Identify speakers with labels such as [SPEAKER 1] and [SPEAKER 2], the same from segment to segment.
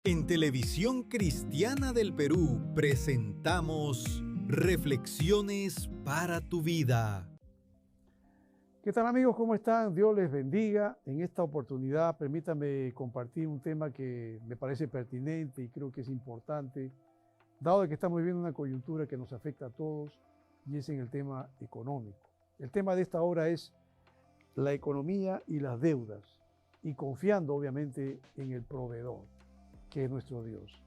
[SPEAKER 1] En Televisión Cristiana del Perú presentamos Reflexiones para tu vida.
[SPEAKER 2] ¿Qué tal, amigos? ¿Cómo están? Dios les bendiga. En esta oportunidad permítanme compartir un tema que me parece pertinente y creo que es importante, dado que estamos viviendo una coyuntura que nos afecta a todos, y es en el tema económico. El tema de esta hora es la economía y las deudas, y confiando obviamente en el proveedor, que es nuestro Dios.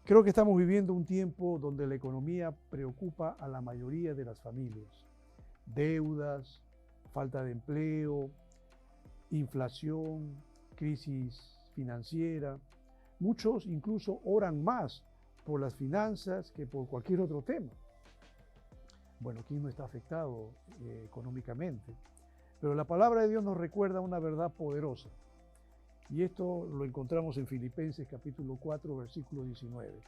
[SPEAKER 2] Creo que estamos viviendo un tiempo donde la economía preocupa a la mayoría de las familias. Deudas, falta de empleo, inflación, crisis financiera. Muchos incluso oran más por las finanzas que por cualquier otro tema. Bueno, ¿quién no está afectado económicamente? Pero la palabra de Dios nos recuerda una verdad poderosa. Y esto lo encontramos en Filipenses capítulo 4, versículo 19.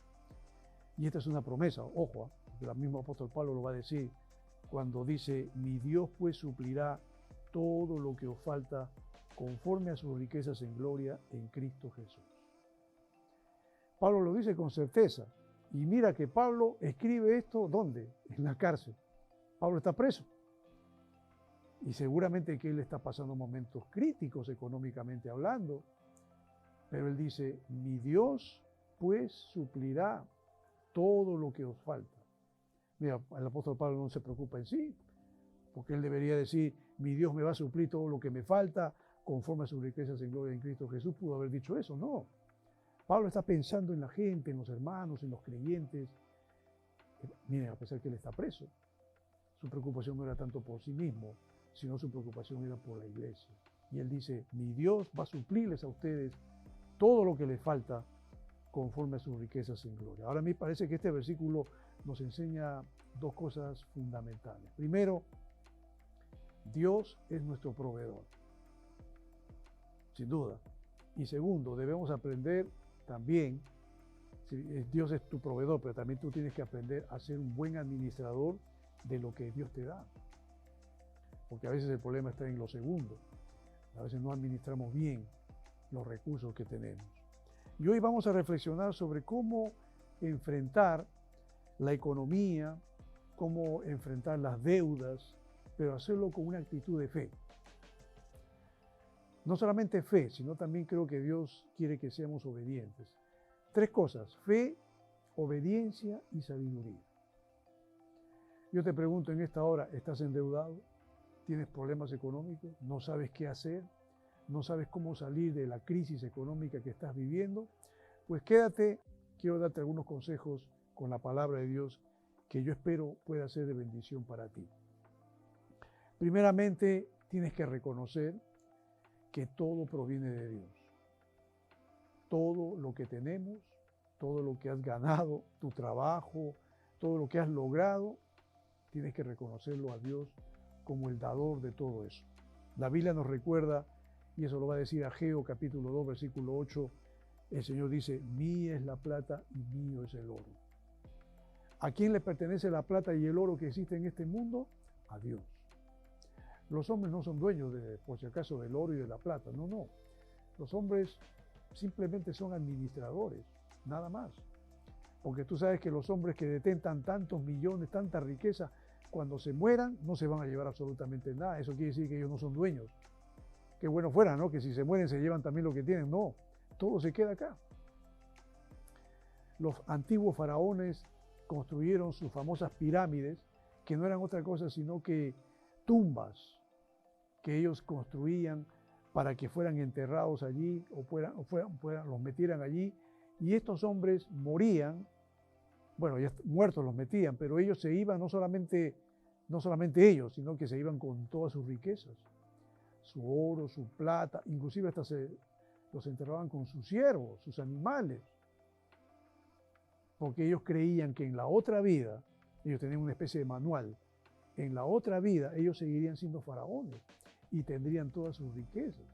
[SPEAKER 2] Y esta es una promesa, ojo, porque el mismo apóstol Pablo lo va a decir cuando dice: mi Dios pues suplirá todo lo que os falta conforme a sus riquezas en gloria en Cristo Jesús. Pablo lo dice con certeza. Y mira que Pablo escribe esto, ¿dónde? En la cárcel. Pablo está preso. Y seguramente que él está pasando momentos críticos económicamente hablando, pero él dice: mi Dios pues suplirá todo lo que os falta. Mira, el apóstol Pablo no se preocupa en sí, porque él debería decir: mi Dios me va a suplir todo lo que me falta conforme a sus riquezas en gloria en Cristo Jesús. Pudo haber dicho eso, no. Pablo está pensando en la gente, en los hermanos, en los creyentes. Miren, a pesar que él está preso, su preocupación no era tanto por sí mismo, sino su preocupación era por la iglesia. Y él dice: mi Dios va a suplirles a ustedes todo lo que les falta conforme a sus riquezas en gloria. Ahora a mí parece que este versículo nos enseña dos cosas fundamentales. Primero, Dios es nuestro proveedor, sin duda. Y segundo, debemos aprender también, Dios es tu proveedor, pero también tú tienes que aprender a ser un buen administrador de lo que Dios te da. Porque a veces el problema está en lo segundo. A veces no administramos bien los recursos que tenemos. Y hoy vamos a reflexionar sobre cómo enfrentar la economía, cómo enfrentar las deudas, pero hacerlo con una actitud de fe. No solamente fe, sino también creo que Dios quiere que seamos obedientes. Tres cosas: fe, obediencia y sabiduría. Yo te pregunto en esta hora, ¿estás endeudado? ¿Tienes problemas económicos? ¿No sabes qué hacer? ¿No sabes cómo salir de la crisis económica que estás viviendo? Pues quédate, quiero darte algunos consejos con la palabra de Dios que yo espero pueda ser de bendición para ti. Primeramente, tienes que reconocer que todo proviene de Dios. Todo lo que tenemos, todo lo que has ganado, tu trabajo, todo lo que has logrado, tienes que reconocerlo a Dios como el dador de todo eso. La Biblia nos recuerda, y eso lo va a decir Ageo capítulo 2, versículo 8, el Señor dice: mía es la plata y mío es el oro. ¿A quién le pertenece la plata y el oro que existe en este mundo? A Dios. Los hombres no son dueños, por si acaso, del oro y de la plata, no. Los hombres simplemente son administradores, nada más. Porque tú sabes que los hombres que detentan tantos millones, tanta riqueza, cuando se mueran no se van a llevar absolutamente nada. Eso quiere decir que ellos no son dueños. Qué bueno fuera, ¿no? Que si se mueren se llevan también lo que tienen. No, todo se queda acá. Los antiguos faraones construyeron sus famosas pirámides, que no eran otra cosa sino que tumbas que ellos construían para que fueran enterrados allí los metieran allí. Y estos hombres morían, bueno, ya muertos los metían, pero ellos se iban, no solamente ellos, sino que se iban con todas sus riquezas, su oro, su plata, inclusive hasta los enterraban con sus siervos, sus animales, porque ellos creían que en la otra vida, ellos tenían una especie de manual, en la otra vida ellos seguirían siendo faraones y tendrían todas sus riquezas.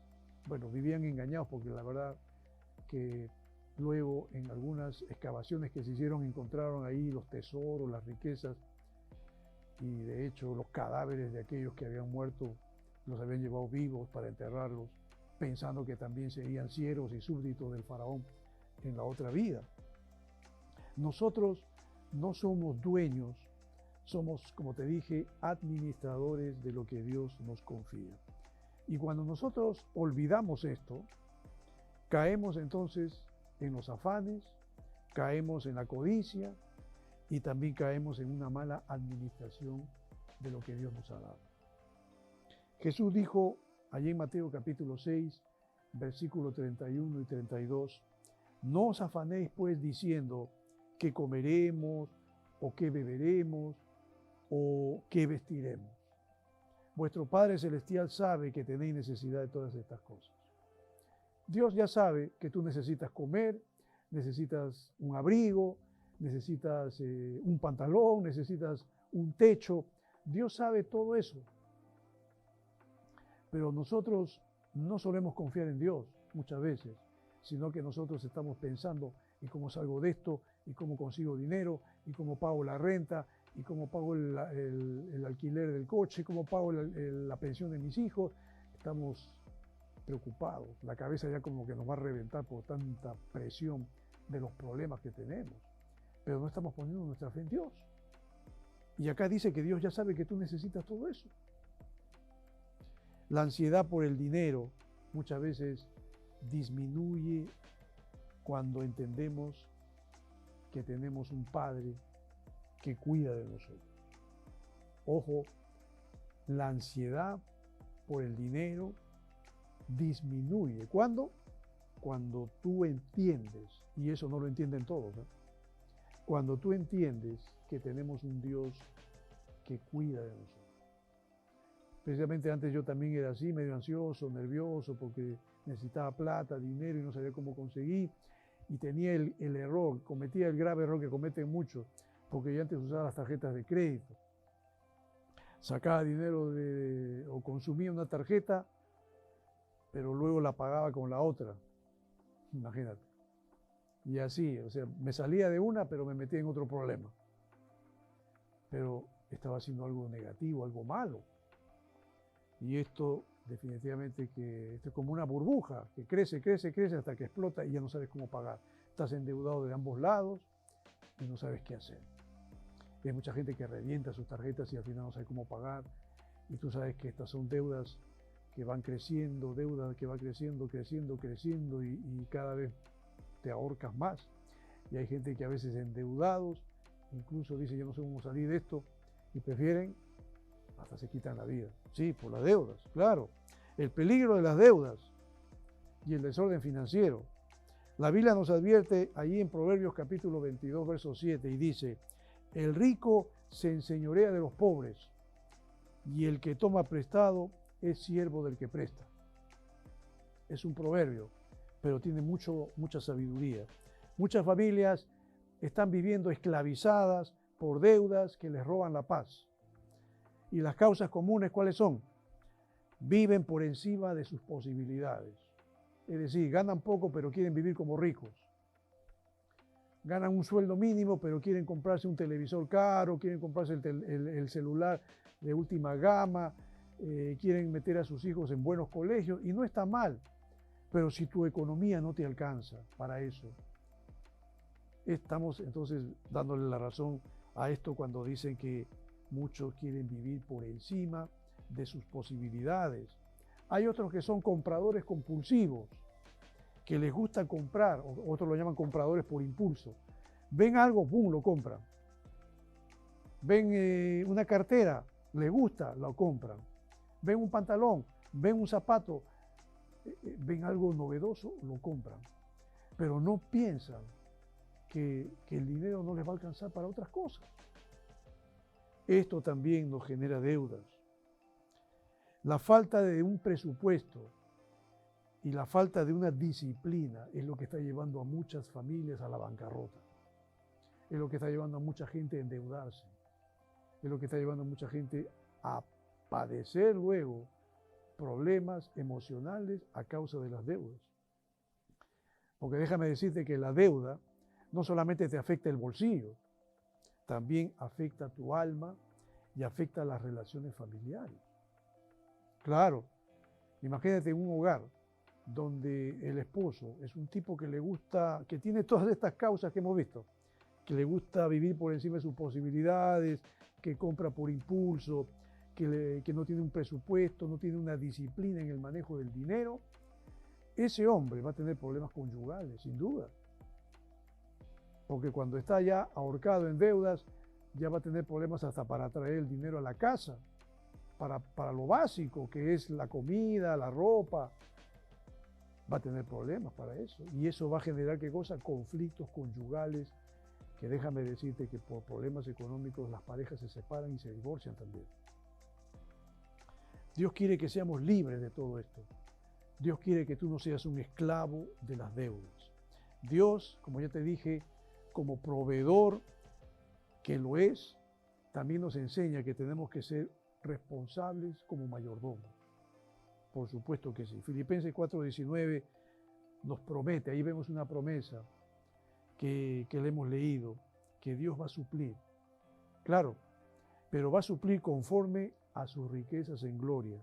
[SPEAKER 2] Bueno, vivían engañados, porque la verdad que luego en algunas excavaciones que se hicieron encontraron ahí los tesoros, las riquezas, y de hecho los cadáveres de aquellos que habían muerto los habían llevado vivos para enterrarlos, pensando que también serían siervos y súbditos del faraón. en la otra vida. Nosotros no somos dueños, somos, como te dije, administradores de lo que Dios nos confía. Y cuando nosotros olvidamos esto, caemos entonces en los afanes, caemos en la codicia y también caemos en una mala administración de lo que Dios nos ha dado. Jesús dijo allí en Mateo capítulo 6, versículos 31 y 32, no os afanéis pues diciendo qué comeremos o qué beberemos o qué vestiremos. Vuestro Padre Celestial sabe que tenéis necesidad de todas estas cosas. Dios ya sabe que tú necesitas comer, necesitas un abrigo, necesitas un pantalón, necesitas un techo. Dios sabe todo eso. Pero nosotros no solemos confiar en Dios muchas veces, sino que nosotros estamos pensando en cómo salgo de esto, y cómo consigo dinero, y cómo pago la renta, y cómo pago el alquiler del coche, cómo pago la pensión de mis hijos. Estamos preocupados, la cabeza ya como que nos va a reventar por tanta presión de los problemas que tenemos, pero no estamos poniendo nuestra fe en Dios. Y acá dice que Dios ya sabe que tú necesitas todo eso. La ansiedad por el dinero muchas veces disminuye cuando entendemos que tenemos un Padre que cuida de nosotros. Ojo, la ansiedad por el dinero disminuye. ¿Cuándo? Cuando tú entiendes, y eso no lo entienden todos, ¿no? Cuando tú entiendes que tenemos un Dios que cuida de nosotros. Precisamente antes yo también era así, medio ansioso, nervioso, porque necesitaba plata, dinero y no sabía cómo conseguir. Y tenía el error, cometía el grave error que cometen muchos, porque yo antes usaba las tarjetas de crédito. Sacaba dinero o consumía una tarjeta, pero luego la pagaba con la otra. Imagínate. Y así, o sea, me salía de una, pero me metía en otro problema. Pero estaba haciendo algo negativo, algo malo. Y esto definitivamente que esto es como una burbuja que crece, crece, crece hasta que explota y ya no sabes cómo pagar. Estás endeudado de ambos lados y no sabes qué hacer. Y hay mucha gente que revienta sus tarjetas y al final no sabe cómo pagar. Y tú sabes que estas son deudas que van creciendo, deuda que va creciendo, creciendo, creciendo y cada vez te ahorcas más. Y hay gente que a veces endeudados, incluso dice yo no sé cómo salir de esto y prefieren, hasta se quitan la vida. Sí, por las deudas, claro. El peligro de las deudas y el desorden financiero. La Biblia nos advierte allí en Proverbios capítulo 22, verso 7 y dice, el rico se enseñorea de los pobres y el que toma prestado es siervo del que presta. Es un proverbio, pero tiene mucha sabiduría. Muchas familias están viviendo esclavizadas por deudas que les roban la paz. Y las causas comunes, ¿cuáles son? Viven por encima de sus posibilidades. Es decir, ganan poco, pero quieren vivir como ricos. Ganan un sueldo mínimo, pero quieren comprarse un televisor caro, quieren comprarse el celular de última gama, quieren meter a sus hijos en buenos colegios, y no está mal. Pero si tu economía no te alcanza para eso, estamos entonces dándole la razón a esto cuando dicen que muchos quieren vivir por encima de sus posibilidades. Hay otros que son compradores compulsivos, que les gusta comprar, otros lo llaman compradores por impulso. Ven algo, ¡pum!, lo compran. Ven una cartera, les gusta, lo compran. Ven un pantalón, ven un zapato, ven algo novedoso, lo compran. Pero no piensan que el dinero no les va a alcanzar para otras cosas. Esto también nos genera deudas. La falta de un presupuesto y la falta de una disciplina es lo que está llevando a muchas familias a la bancarrota. Es lo que está llevando a mucha gente a endeudarse. Es lo que está llevando a mucha gente a padecer luego problemas emocionales a causa de las deudas. Porque déjame decirte que la deuda no solamente te afecta el bolsillo, también afecta tu alma y afecta las relaciones familiares. Claro, imagínate un hogar donde el esposo es un tipo que le gusta, que tiene todas estas causas que hemos visto, que le gusta vivir por encima de sus posibilidades, que compra por impulso, que no tiene un presupuesto, no tiene una disciplina en el manejo del dinero, ese hombre va a tener problemas conyugales, sin duda. Porque cuando está ya ahorcado en deudas, ya va a tener problemas hasta para traer el dinero a la casa, para lo básico, que es la comida, la ropa. Va a tener problemas para eso. Y eso va a generar, ¿qué cosa? Conflictos conyugales, que déjame decirte que por problemas económicos las parejas se separan y se divorcian también. Dios quiere que seamos libres de todo esto. Dios quiere que tú no seas un esclavo de las deudas. Dios, como ya te dije, como proveedor que lo es, también nos enseña que tenemos que ser responsables como mayordomos. Por supuesto que sí. Filipenses 4:19 nos promete, ahí vemos una promesa que le hemos leído, que Dios va a suplir. Claro, pero va a suplir conforme a sus riquezas en gloria.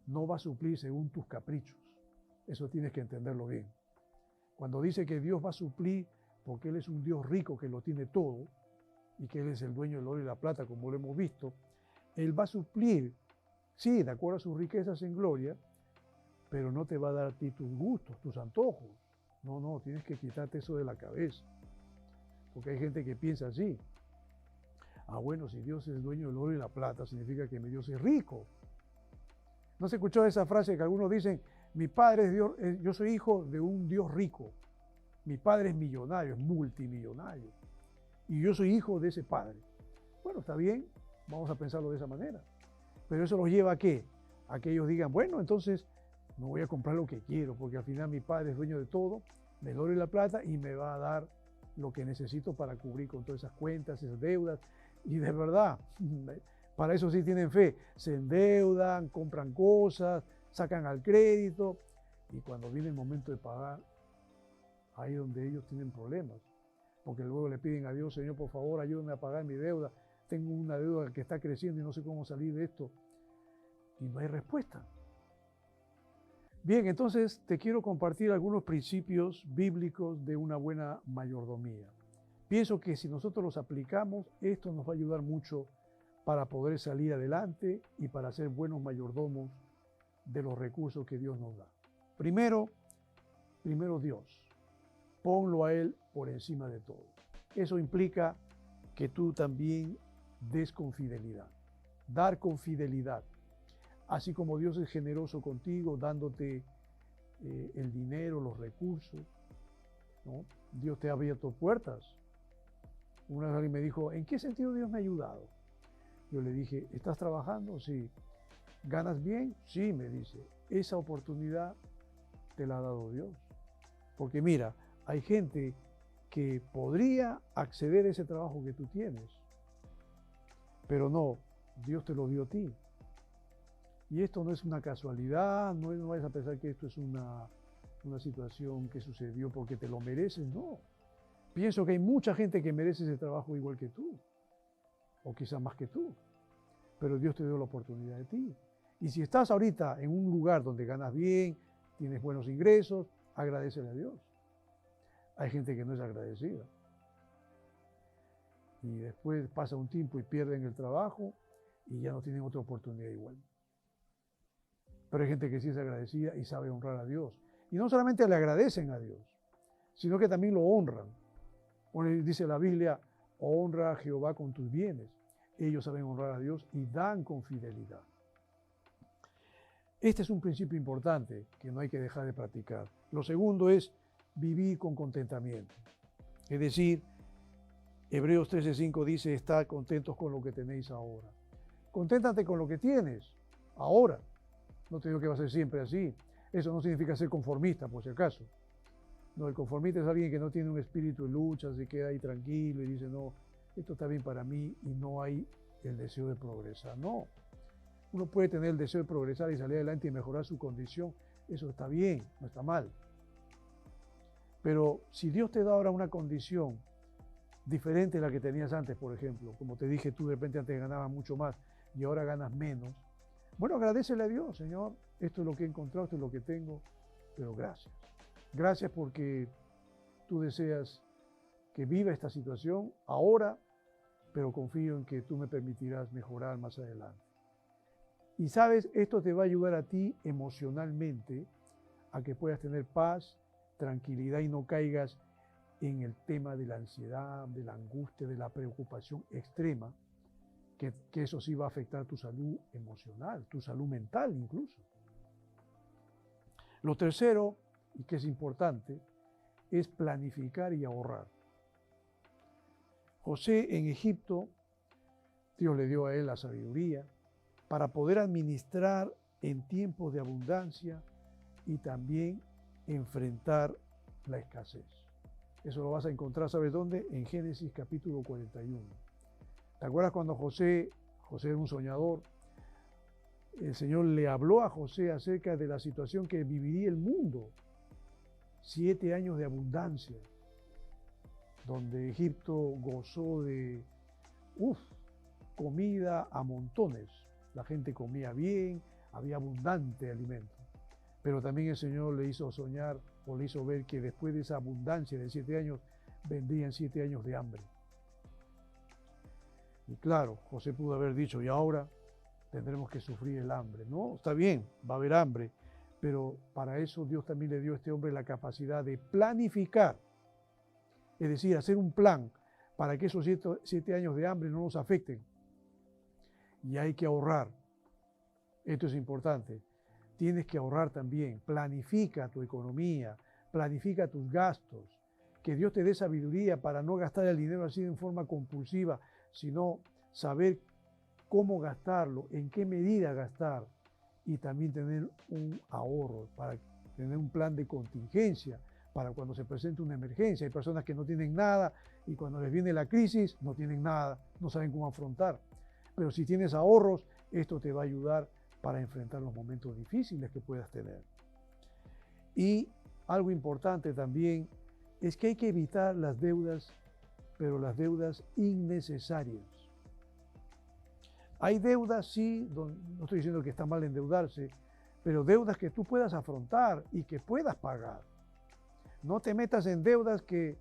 [SPEAKER 2] No va a suplir según tus caprichos. Eso tienes que entenderlo bien. Cuando dice que Dios va a suplir, porque Él es un Dios rico que lo tiene todo, y que Él es el dueño del oro y la plata, como lo hemos visto, Él va a suplir, sí, de acuerdo a sus riquezas en gloria, pero no te va a dar a ti tus gustos, tus antojos. No, tienes que quitarte eso de la cabeza. Porque hay gente que piensa así. Bueno, si Dios es el dueño del oro y la plata, significa que mi Dios es rico. ¿No se escuchó esa frase que algunos dicen, mi padre es Dios, yo soy hijo de un Dios rico? Mi padre es millonario, es multimillonario. Y yo soy hijo de ese padre. Bueno, está bien, vamos a pensarlo de esa manera. Pero eso los lleva ¿a qué? A que ellos digan, bueno, entonces no voy a comprar lo que quiero, porque al final mi padre es dueño de todo, del oro y la plata, y me va a dar lo que necesito para cubrir con todas esas cuentas, esas deudas. Y de verdad, para eso sí tienen fe. Se endeudan, compran cosas, sacan al crédito, y cuando viene el momento de pagar, ahí es donde ellos tienen problemas. Porque luego le piden a Dios, Señor, por favor, ayúdame a pagar mi deuda. Tengo una deuda que está creciendo y no sé cómo salir de esto. Y no hay respuesta. Bien, entonces te quiero compartir algunos principios bíblicos de una buena mayordomía. Pienso que si nosotros los aplicamos, esto nos va a ayudar mucho para poder salir adelante y para ser buenos mayordomos de los recursos que Dios nos da. Primero Dios. Ponlo a Él por encima de todo. Eso implica que tú también des con fidelidad. Dar con fidelidad. Así como Dios es generoso contigo, dándote el dinero, los recursos, ¿no? Dios te ha abierto puertas. Una vez alguien me dijo, ¿en qué sentido Dios me ha ayudado? Yo le dije, ¿estás trabajando? Sí. ¿Ganas bien? Sí, me dice. Esa oportunidad te la ha dado Dios. Porque mira, hay gente que podría acceder a ese trabajo que tú tienes, pero no, Dios te lo dio a ti. Y esto no es una casualidad, no vayas a pensar que esto es una situación que sucedió porque te lo mereces, no. Pienso que hay mucha gente que merece ese trabajo igual que tú, o quizás más que tú, pero Dios te dio la oportunidad de ti. Y si estás ahorita en un lugar donde ganas bien, tienes buenos ingresos, agradécele a Dios. Hay gente que no es agradecida. Y después pasa un tiempo y pierden el trabajo y ya no tienen otra oportunidad igual. Pero hay gente que sí es agradecida y sabe honrar a Dios. Y no solamente le agradecen a Dios, sino que también lo honran. Dice la Biblia, honra a Jehová con tus bienes. Ellos saben honrar a Dios y dan con fidelidad. Este es un principio importante que no hay que dejar de practicar. Lo segundo es vivir con contentamiento. Es decir, Hebreos 13:5 dice, estad contentos con lo que tenéis ahora. Conténtate con lo que tienes ahora. No te digo que va a ser siempre así. Eso no significa ser conformista, por si acaso. No, el conformista es alguien que no tiene un espíritu de lucha, se queda ahí tranquilo y dice, no, esto está bien para mí y no hay el deseo de progresar. No. Uno puede tener el deseo de progresar y salir adelante y mejorar su condición. Eso está bien, no está mal. Pero si Dios te da ahora una condición diferente a la que tenías antes, por ejemplo, como te dije, tú de repente antes ganabas mucho más y ahora ganas menos, bueno, agradécele a Dios, Señor, esto es lo que he encontrado, esto es lo que tengo, pero gracias. Gracias porque tú deseas que viva esta situación ahora, pero confío en que tú me permitirás mejorar más adelante. Y sabes, esto te va a ayudar a ti emocionalmente a que puedas tener paz, tranquilidad y no caigas en el tema de la ansiedad, de la angustia, de la preocupación extrema, que eso sí va a afectar tu salud emocional, tu salud mental incluso. Lo tercero, y que es importante, es planificar y ahorrar. José en Egipto, Dios le dio a él la sabiduría para poder administrar en tiempos de abundancia y también enfrentar la escasez. Eso lo vas a encontrar, ¿sabes dónde? En Génesis capítulo 41. ¿Te acuerdas cuando José era un soñador? El Señor le habló a José acerca de la situación que viviría el mundo. 7 años de abundancia, donde Egipto gozó de comida a montones. La gente comía bien, había abundante alimento. Pero también el Señor le hizo soñar o le hizo ver que después de esa abundancia de 7 años, vendrían 7 años de hambre. Y claro, José pudo haber dicho, y ahora tendremos que sufrir el hambre. No, está bien, va a haber hambre, pero para eso Dios también le dio a este hombre la capacidad de planificar, es decir, hacer un plan para que esos 7 años de hambre no nos afecten. Y hay que ahorrar. Esto es importante. Tienes que ahorrar también. Planifica tu economía, planifica tus gastos. Que Dios te dé sabiduría para no gastar el dinero así en forma compulsiva, sino saber cómo gastarlo, en qué medida gastar y también tener un ahorro, para tener un plan de contingencia para cuando se presente una emergencia. Hay personas que no tienen nada y cuando les viene la crisis no tienen nada, no saben cómo afrontar. Pero si tienes ahorros, esto te va a ayudar para enfrentar los momentos difíciles que puedas tener. Y algo importante también es que hay que evitar las deudas, pero las deudas innecesarias. Hay deudas, sí, no estoy diciendo que está mal endeudarse, pero deudas que tú puedas afrontar y que puedas pagar. No te metas en deudas que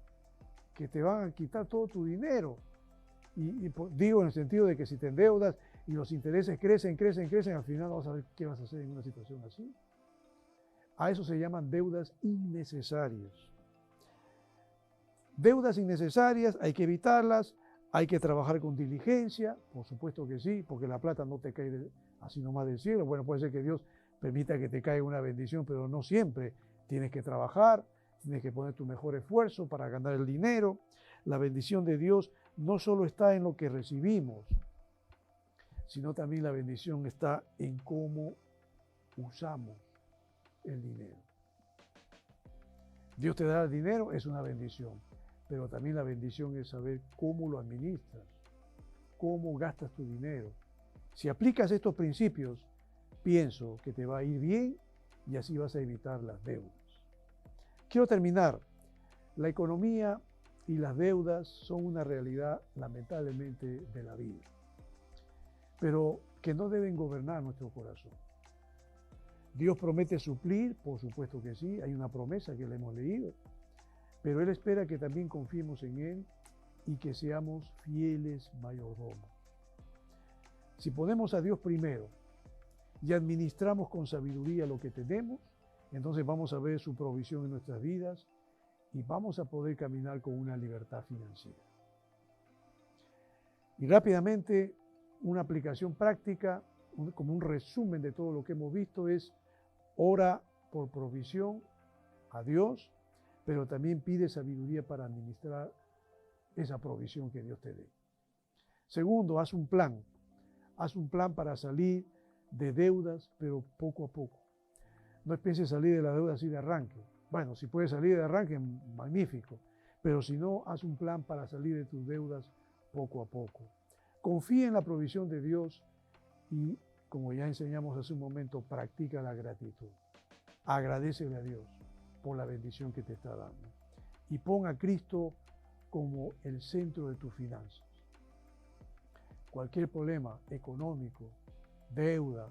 [SPEAKER 2] te van a quitar todo tu dinero. Digo en el sentido de que si te endeudas y los intereses crecen, al final no vas a saber qué vas a hacer en una situación así. A eso se llaman deudas innecesarias. Deudas innecesarias hay que evitarlas, hay que trabajar con diligencia, por supuesto que sí, porque la plata no te cae así nomás del cielo. Bueno, puede ser que Dios permita que te caiga una bendición, pero no siempre. Tienes que trabajar, tienes que poner tu mejor esfuerzo para ganar el dinero. La bendición de Dios no solo está en lo que recibimos, sino también la bendición está en cómo usamos el dinero. Dios te da el dinero, es una bendición, pero también la bendición es saber cómo lo administras, cómo gastas tu dinero. Si aplicas estos principios, pienso que te va a ir bien y así vas a evitar las deudas. Quiero terminar. La economía y las deudas son una realidad, lamentablemente, de la vida, pero que no deben gobernar nuestro corazón. Dios promete suplir, por supuesto que sí, hay una promesa que le hemos leído, pero Él espera que también confiemos en Él y que seamos fieles mayordomos. Si ponemos a Dios primero y administramos con sabiduría lo que tenemos, entonces vamos a ver su provisión en nuestras vidas y vamos a poder caminar con una libertad financiera. Y rápidamente, una aplicación práctica, como un resumen de todo lo que hemos visto, es ora por provisión a Dios, pero también pide sabiduría para administrar esa provisión que Dios te dé. Segundo, haz un plan para salir de deudas, pero poco a poco. No pienses salir de la deuda así de arranque. Bueno, si puedes salir de arranque, magnífico, pero si no, haz un plan para salir de tus deudas poco a poco. Confía en la provisión de Dios y, como ya enseñamos hace un momento, practica la gratitud. Agradécele a Dios por la bendición que te está dando. Y pon a Cristo como el centro de tus finanzas. Cualquier problema económico, deuda,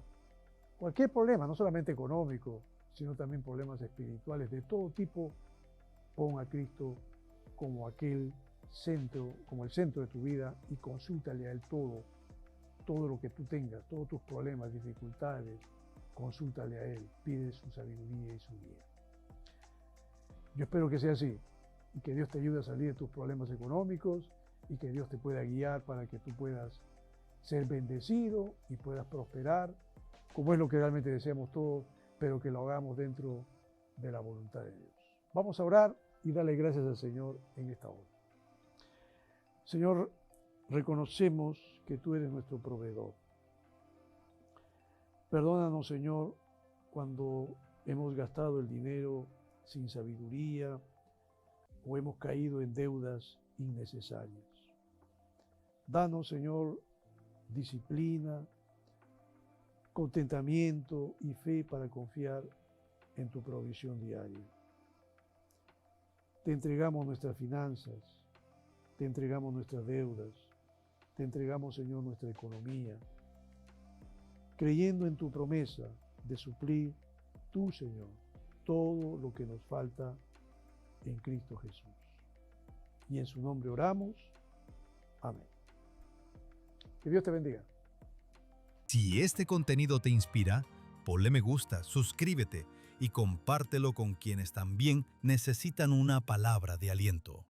[SPEAKER 2] cualquier problema, no solamente económico, sino también problemas espirituales de todo tipo. Pon a Cristo como aquel centro, como el centro de tu vida y consúltale a Él todo lo que tú tengas, todos tus problemas, dificultades, consúltale a Él, pide su sabiduría y su guía. Yo espero que sea así y que Dios te ayude a salir de tus problemas económicos y que Dios te pueda guiar para que tú puedas ser bendecido y puedas prosperar, como es lo que realmente deseamos todos, pero que lo hagamos dentro de la voluntad de Dios. Vamos a orar y darle gracias al Señor en esta hora. Señor, reconocemos que tú eres nuestro proveedor. Perdónanos, Señor, cuando hemos gastado el dinero sin sabiduría o hemos caído en deudas innecesarias. Danos, Señor, disciplina, contentamiento y fe para confiar en tu provisión diaria. Te entregamos nuestras finanzas, te entregamos nuestras deudas, te entregamos, Señor, nuestra economía, creyendo en tu promesa de suplir tú, Señor, todo lo que nos falta en Cristo Jesús. Y en su nombre oramos. Amén. Que Dios te bendiga.
[SPEAKER 1] Si este contenido te inspira, ponle me gusta, suscríbete y compártelo con quienes también necesitan una palabra de aliento.